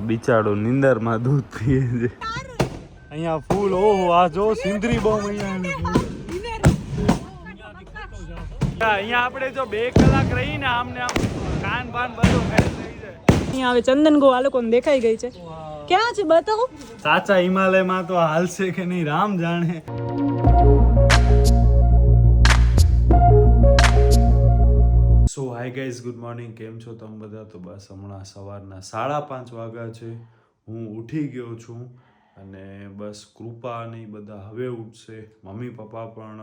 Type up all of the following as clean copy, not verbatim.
બિચારો નીંદરમાં દૂધ પીએ છે અહીંયા ફૂલ. ઓહો આ જો સિંદરી બોમ અહીંયા આપણે જો 2 કલાક રહીને આમને આમ કાન બાન બધું ફેલ થઈ જાય. અહીંયા હવે ચંદન ગો આ લોકોને દેખાઈ ગઈ છે. ક્યાં છે બતાવો? સાચા હિમાલયમાં તો હાલશે કે નહીં રામ જાણે. સો હાય ગાઈઝ, ગુડ મોર્નિંગ. કેમ છો તમે બધા? તો બસ હમણાં સવારના 5:30 વાગ્યા છે. હું ઉઠી ગયો છું અને બસ કૃપા અને બધા હવે ઉઠશે. મમ્મી પપ્પા પણ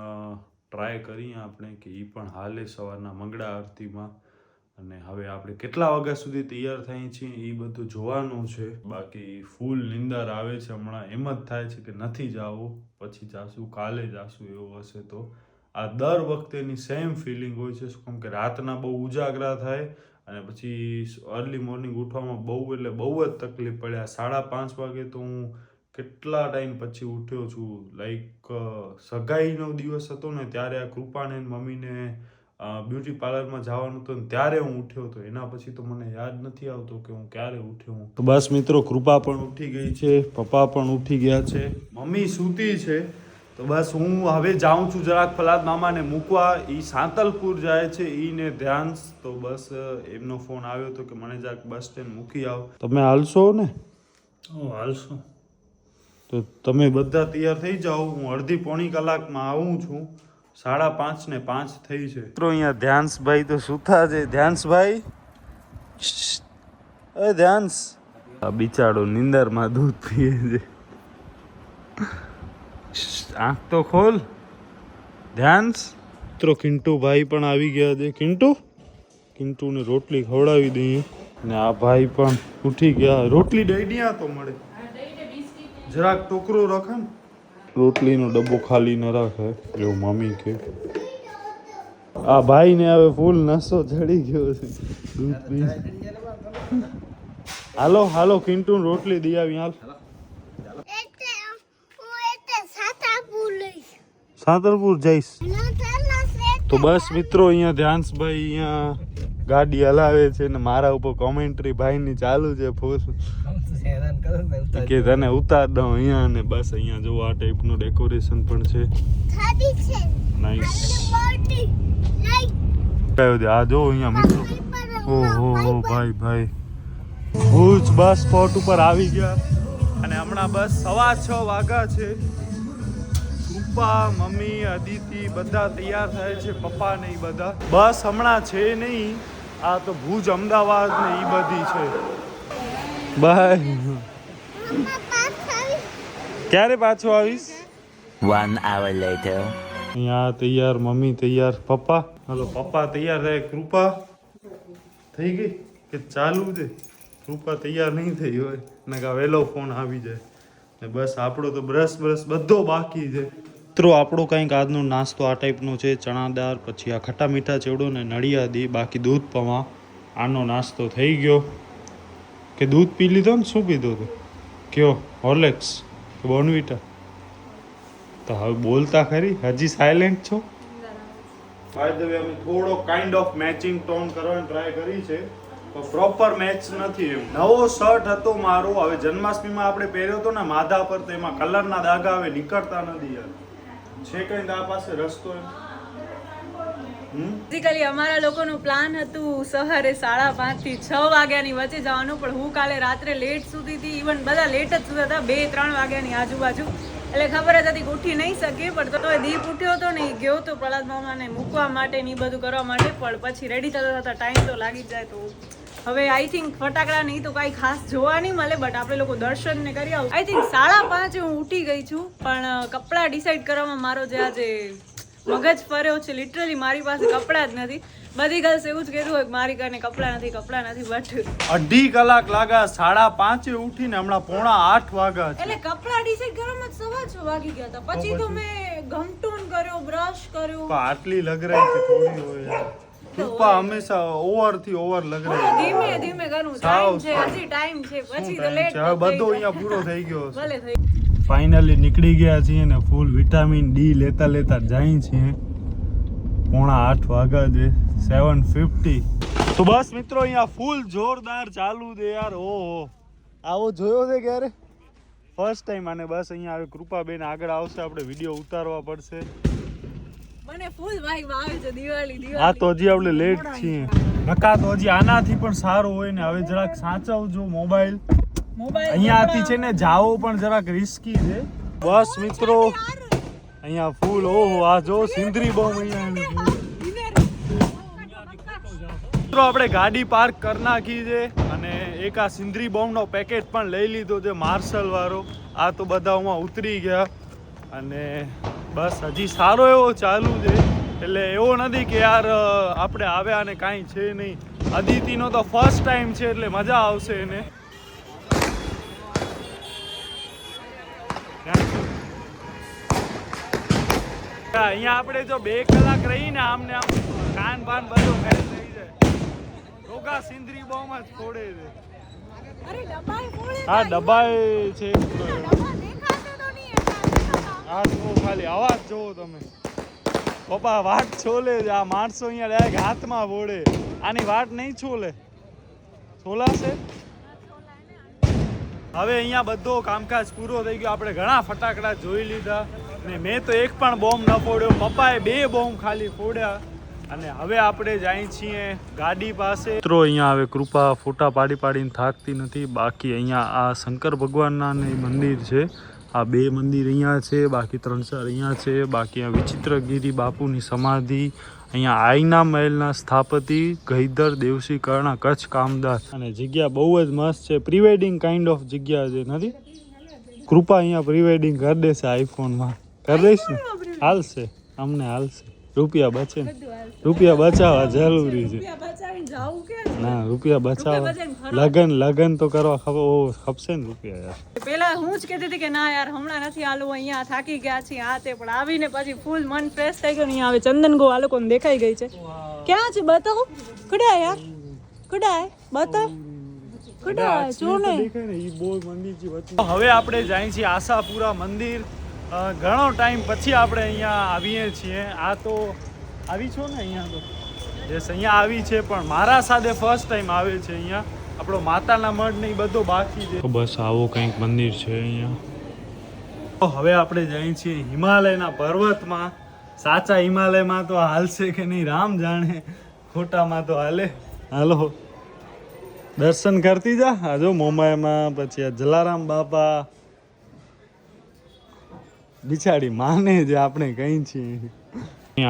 ટ્રાય કરીએ આપણે કે એ પણ હાલે સવારના મંગળા આરતીમાં. અને હવે આપણે કેટલા વાગ્યા સુધી તૈયાર થઈએ છીએ એ બધું જોવાનું છે. બાકી ફૂલ નીંદર આવે છે હમણાં. એમ જ થાય છે કે નથી જાવું, પછી જાશું, કાલે જાશું એવું હશે તો. આ દર વખતેની સેમ ફિલિંગ હોય છે. શું કેમ કે રાતના બહુ ઉજાગરા થાય અને પછી અર્લી મોર્નિંગ ઉઠવામાં બહુ એટલે બહુ જ તકલીફ પડે. 5:30 વાગે તો હું કેટલા ટાઈમ પછી ઉઠ્યો છું. લાઈક સગાઈનો દિવસ હતો ને ત્યારે આ કૃપાને મમ્મીને બ્યુટી પાર્લરમાં જવાનું હતું ને ત્યારે હું ઉઠ્યો હતો. એના પછી તો મને યાદ નથી આવતો કે હું ક્યારે ઉઠ્યો હું. તો બસ મિત્રો, કૃપા પણ ઉઠી ગઈ છે, પપ્પા પણ ઉઠી ગયા છે, મમ્મી સૂતી છે. તો બસ હું હવે જાઉં છું જરાક ફલાદ મામાને મૂકવા. એ સાંતલપુર જાય છે, એને ધ્યાન. તો બસ એમનો ફોન આવ્યો હતો કે મને જરાક બસ સ્ટેન્ડ મૂકી આવો. તમે હાલશો ને? હાલશો તો તમે બધા તૈયાર થઈ જાઓ. હું અડધી પોણી કલાકમાં આવું છું. 5:30 ને 5 થઈ છે. મિત્રો અહીંયા ધ્યાંશભાઈ તો સુતા છે. ધ્યાંશભાઈ, એ ધ્યાંશ, આ બિચારો નીંદરમાં દૂધ પીએ છે. આંખ તો ખોલ ધ્યાંશ. મિત્રો કિંટુભાઈ પણ આવી ગયા છે. કિંટુને રોટલી ખવડાવી દઈએ. ને આ ભાઈ પણ ઉઠી ગયા. રોટલી ડૈડિયા તો મળે, જરાક ટોકરો રાખે ને, રોટલીનો ડબ્બો ખાલી ન રાખે એવું મમ્મી કે. આ ભાઈને હવે ફૂલ નશો ચડી ગયો છે દૂધ પી. હાલો હાલો કિંટુ રોટલી દઈ આવી. હાલ સાંતલપુર જઈશ તો બસ મિત્રો અહીંયા ધ્યાંશભાઈ અહીંયા ગાડી હલાવે છે ને મારા ઉપર કોમેન્ટ્રી ભાઈની ચાલુ છે ફૂલ કે તને ઉતાર દઉં અહીંયા. ને બસ અહીંયા જો આ ટાઈપનું ડેકોરેશન પણ છે. નાઈસ. આ જો અહીંયા મિત્રો, ઓહો ભાઈ ભાઈ, ભુજ બસ સ્પોટ ઉપર આવી ગયા. અને હમણાં બસ 6:15 વાગ્યા છે. કૃપા, મમ્મી, અદિતિ બધા તૈયાર થાય છે, પપ્પા ને એ બધા. બસ હમણાં છે નહીં, આ તો ભુજ અમદાવાદ ને એ બધી છે. બાય. ક્યારે પાછો આવીશ? 1 hour later. અહીંયા તૈયાર, મમ્મી તૈયાર, પપ્પા. હાલો પપ્પા તૈયાર થાય. કૃપા થઈ ગઈ કે ચાલુ છે? કૃપા તૈયાર નહીં થઈ હોય ને કા વહેલો ફોન આવી જાય. ને બસ આપણો તો બ્રશ બધો બાકી છે. મિત્રો આપણો કંઈક આજનો નાસ્તો આ ટાઈપનો છે. ચણાદાળ, પછી આ ખટ્ટા મીઠા ચેવડો ને નડિયાદી, બાકી દૂધ પૌવા. આનો નાસ્તો થઈ ગયો. કે દૂધ પી લીધો ને? શું પીધો હતો? કયો, હોર્લિક્સ કે બોર્નવિટા? તો હવે બોલતા ખરી, હજી સાયલેન્ટ છો? બાય ધ વે અમે થોડો કાઇન્ડ ઓફ મેચિંગ ટોન કરવાની ટ્રાય કરી છે, તો પ્રોપર મેચ નથી. એમ નવો શર્ટ હતો મારો, હવે જન્માષ્ટમીમાં આપણે પહેર્યો હતો ને માધા પર, તો એમાં કલરના દાગા હવે નીકળતા નથી યાર. છે કઈ આ પાસે રસ્તો? બેઝિકલી અમારા લોકોનું પ્લાન હતું સવારે 5:30 થી 6 વાગ્યાની વચ્ચે જવાનું, પણ હું કાલે રાત્રે લેટ સુધી હતી. ઇવન બધા લેટ જ સુતા હતા, 2-3 વાગ્યાની આજુબાજુ. એટલે ખબર જ હતી કે ઉઠી નહીં શકીએ, પણ તો દીપ ઉઠ્યો હતો ને, એ ગયો તો પ્રહલાદ મામાને મૂકવા માટે ને એ બધું કરવા માટે. પણ પછી રેડી થતા ટાઈમ તો લાગી જ જાય. તો હવે આઈ થિંક ફટાકડા નહીં તો કાંઈ ખાસ જોવા નહીં મળે, બટ આપણે લોકો દર્શન ને કરી આવું. આઈ થિંક 5:30 હું ઉઠી ગઈ છું, પણ કપડાં ડિસાઈડ કરવામાં મારો જે આજે મગજ ફર્યો છે. લિટરલી મારી પાસે કપડાં જ નથી. બધી ગર્લ્સ એવું જ કહેતું હોય કે મારી કારણે કપડાં નથી, બટ 2.5 કલાક લાગ્યા. 5:30 ઉઠીને હમણાં 7:45 વાગ્યા છે. એટલે કપડાં ડિસાઈડ કરવામાં 6:15 વાગી ગયા હતા. પછી તો મેં ઘમટૂન કર્યો, બ્રશ કર્યો. આટલી લગરાઈ કે થોડી હોય? કૃપા હંમેશા ઓવર થી ઓવર લગરાઈ. ધીમે ધીમે કરું, ટાઈમ છે, હજી ટાઈમ છે, પછી તો લેટ. હવે બધો અહીંયા પૂરો થઈ ગયો. ભલે થઈ. ફાઇનલી નીકળી ગયા છીએ ને ફૂલ વિટામિન ડી લેતા જાય છીએ. 7:45 વાગ્યા છે. 7:50. તો બસ મિત્રો અહીંયા ફૂલ જોરદાર ચાલુ છે યાર. ઓહો આવો જોયો છે ક્યારે? First time. અને બસ અહીંયા આવે કૃપાબેન આગળ આવશે, આપણે વિડીયો ઉતારવા પડશે. મને ફૂલ વાઇબ આવે છે દિવાળી. આ તો હજી આપણે લેટ છીએ. નકા તો હજી આનાથી પણ સારું હોય ને. હવે જરાક સાચવજો મોબાઈલ. અહીંયાથી છે ને જાવો પણ જરાક રિસ્કી છે. બસ મિત્રો અહીંયા ફૂલ. ઓહો આ જો સિંદરી બોમ્બ અહીંયા. મિત્રો આપણે ગાડી પાર્ક કરી નાખી છે અને એક આ સિંદરી બોમ્બનો પેકેટ પણ લઈ લીધો છે માર્શલ વાળો. આ તો બધામાં ઉતરી ગયા અને બસ હજી સારો એવો ચાલુ છે. એટલે એવો નથી કે યાર આપણે આવ્યા અને કાંઈ છે નહીં. અદિતિનો તો ફર્સ્ટ ટાઈમ છે એટલે મજા આવશે એને. અહીંયા આપણે જો 2 કલાક રહીને આમને આમ કાન બાન બધો ફેલ થઈ જાય. રોગા સિંદરી બોમ્બ જ ફોડે છે. અરે ડબ્બાઈ ફોડે. હા ડબ્બાઈ છે. ડબ્બા દેખાતો તો નહીં એટલા. આ જો ખાલી અવાજ જોવો તમે. પપ્પા વાટ છોલે છે આ માણસો. અહીંયા ડાયરેક્ટ હાથમાં ફોડે. આની વાટ નહીં છોલે. છોલાશે. હવે અહીંયા બધો કામકાજ પૂરો થઈ ગયો. આપણે ઘણા ફટાકડા જોઈ લીધા ને મેં તો એક પણ બોમ્બ ન ફોડ્યો. પપ્પાએ 2 બોમ્બ ખાલી ફોડ્યા. અને હવે આપણે જઈએ છીએ ગાડી પાસે. મિત્રો અહીંયા હવે કૃપા ફોટા પાડીને થાકતી નથી. બાકી અહીંયા આ શંકર ભગવાનના મંદિર છે. આ 2 મંદિર અહીંયા છે. બાકી 3-4 અહીંયા છે. બાકી આ વિચિત્રગીરી બાપુની સમાધિ. અહીંયા આઈના મહેલના સ્થાપતિ ગઈધર દેવસી કર્ણા કચ્છ કામદાર. અને જગ્યા બહુ જ મસ્ત છે. પ્રી વેડિંગ કાઇન્ડ ઓફ જગ્યા છે નથી? કૃપા અહીંયા પ્રી વેડિંગ કરી દેશે આઈફોનમાં. કરી દઈશ ને? હાલશે. અમને હાલશે. રૂપિયા બચે ને. રૂપિયા બચાવવા જરૂરી છે. ના રૂપિયા બચાવવા. લગન તો કરવા ખપશે ને રૂપિયા યાર. પેલા હું જ કહેતી હતી કે ના યાર હમણાં નથી આલું, અહીંયા થાકી ગયા છીએ આ તે, પણ આવીને પછી ફૂલ મન ફ્રેશ થઈ ગયું. અહીંયા આવે ચંદન ગો આ લોકોને દેખાઈ ગઈ છે. ક્યાં છે બતાવો? કડાય યાર કડાય બતાવ. કડાય જો ને. હવે આપણે જઈએ છીએ આશાપુરા મંદિર. ઘણો ટાઈમ પછી આપણે અહીંયા આવીએ છીએ. આ તો આવી છો ને અહીંયા તો? યસ અહીંયા આવી છે પણ મારા સાથે ફર્સ્ટ ટાઈમ આવે છે અહીંયા. આપણો માતાના મઢ ને એ બધો બાકી છે. બસ આવો કંઈક મંદિર છે અહીંયા. હવે આપણે જઈએ છીએ હિમાલયના પર્વતમાં. સાચા હિમાલયમાં તો હાલશે કે નહીં રામ જાણે, ખોટામાં તો હાલે. હાલો દર્શન કરતી જા. આ જો મોમાયમાં પછી આ જલારામ બાપા બિચારી માને જે આપણે કઈ છીએ.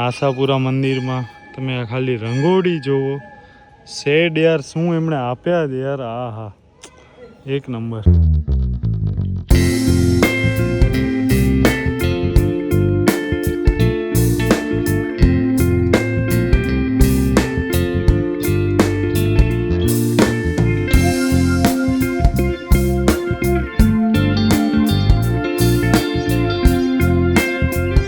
આશાપુરા મંદિરમાં તમે ખાલી રંગોળી જોવો. શેડ યાર શું એમણે આપ્યા છે યાર. આ હા એક નંબર.